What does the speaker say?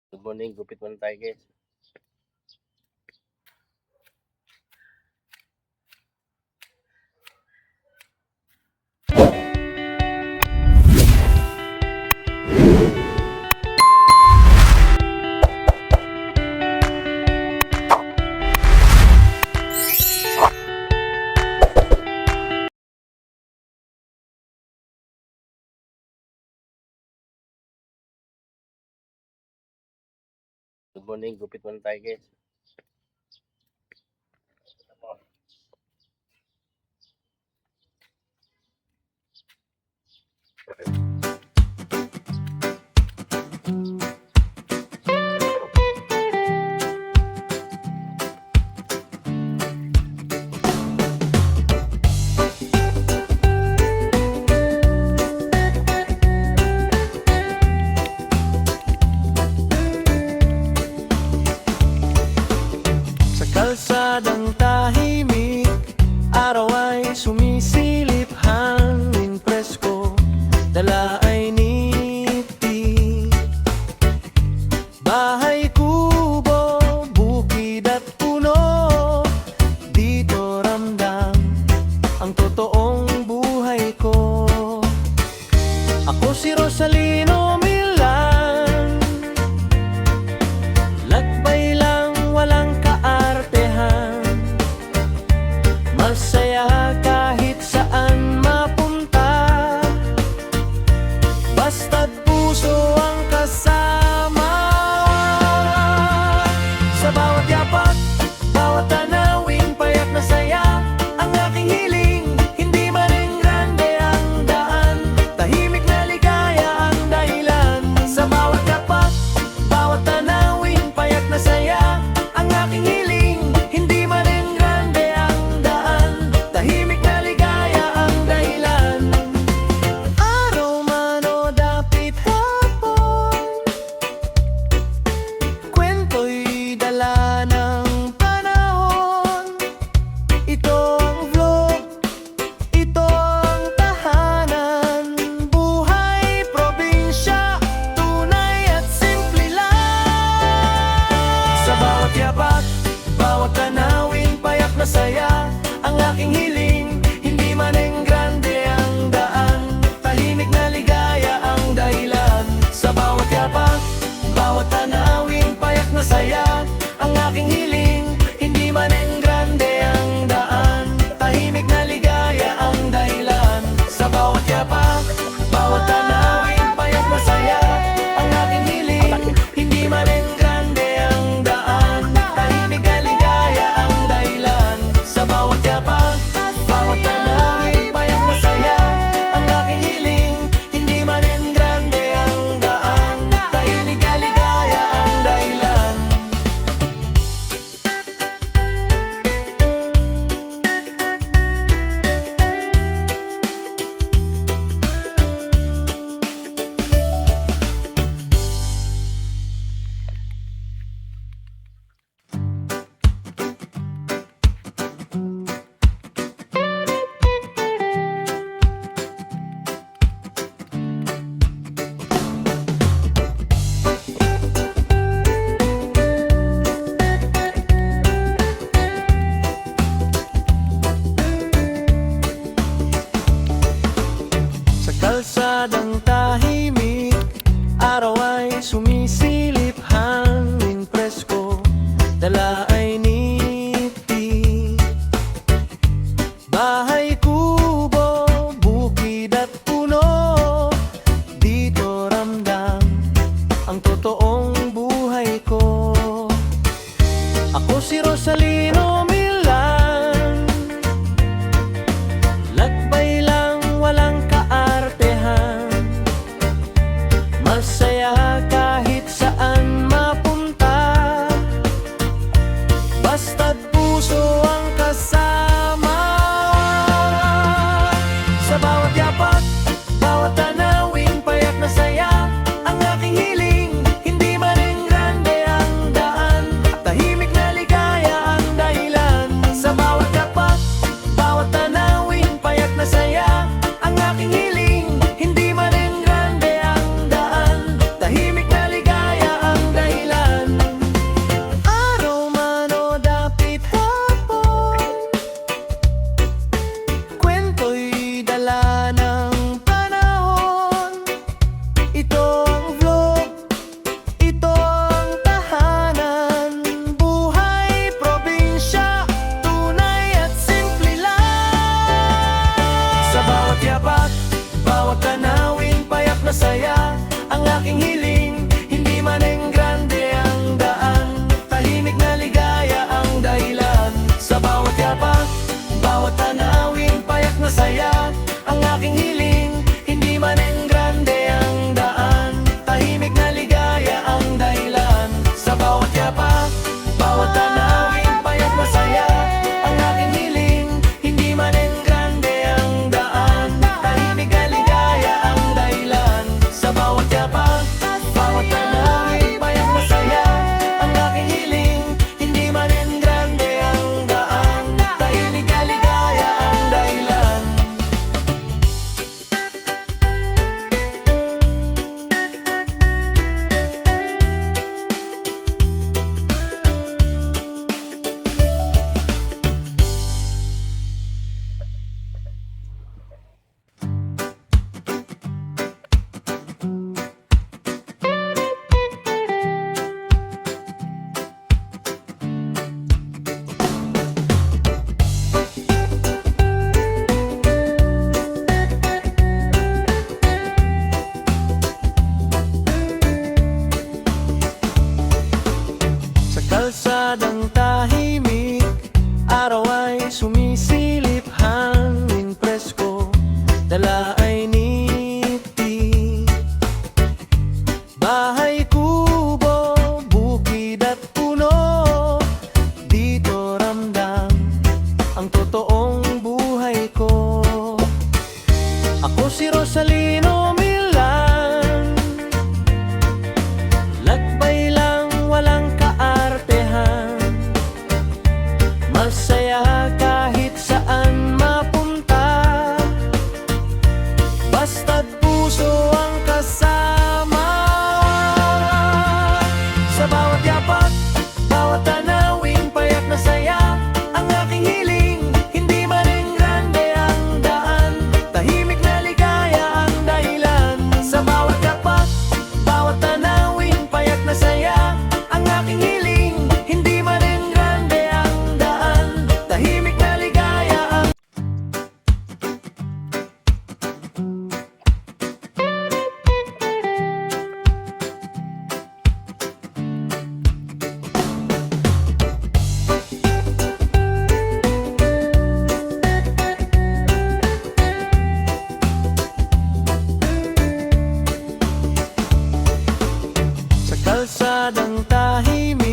Good morning, gupit muna tayo guys. Good morning, gupit muna tayo guys. Kalsadang tahimik, araw ay sumisilip, hangin presko, dala ay niti. Bahay kubo, bukid at puno, dito ramdam ang totoong buhay ko. Ako si Rosalino Milan, lakbay lang walang masaya kahit saan mapunta, basta't puso ang kasama. Sa bawat yapak, bawat tanawin, payak na saya ang aking hiling. Hindi man rin grande ang daan, tahimik na ligaya ang dahilan. Sa bawat yapak, bawat tanawin, payak na saya ang aking hiling. Hindi man rin bawat tanawin, payak na saya ang aking hiling. Hindi man rin grande ang daan, tahimik na ligaya ang dahilan. Sa bawat yapak, bawat tanawin, payak na saya ang aking hiling. Hindi man rin grande ang daan, tahimik na ligaya ang dahilan. Sa bawat yapak, bawat tanawin, payak na saya ang aking hiling. Hindi man rin grande ang daan, tahimik na ligaya ang dahilan. Sa bawat yapak, bawat tanawin, payak na saya ang aking hiling. Hindi man rin grande ang daan, tahimik na ligaya ang dahilan. Kalsadang tahimik, araw ay sumisilip, hangin presko, dala ay niti. Bahay kubo, bukid at puno, dito ramdam ang totoong buhay ko. Ako si Rosalino Milan, lakbay lang walang masaya kahit saan mapunta, basta't puso ang kasama. Sa bawat yapak, bawat tanawin, payak na saya ang aking hiling. Hindi man rin grande ang daan, tahimik na ligaya ang dahilan. kalsadang tahimik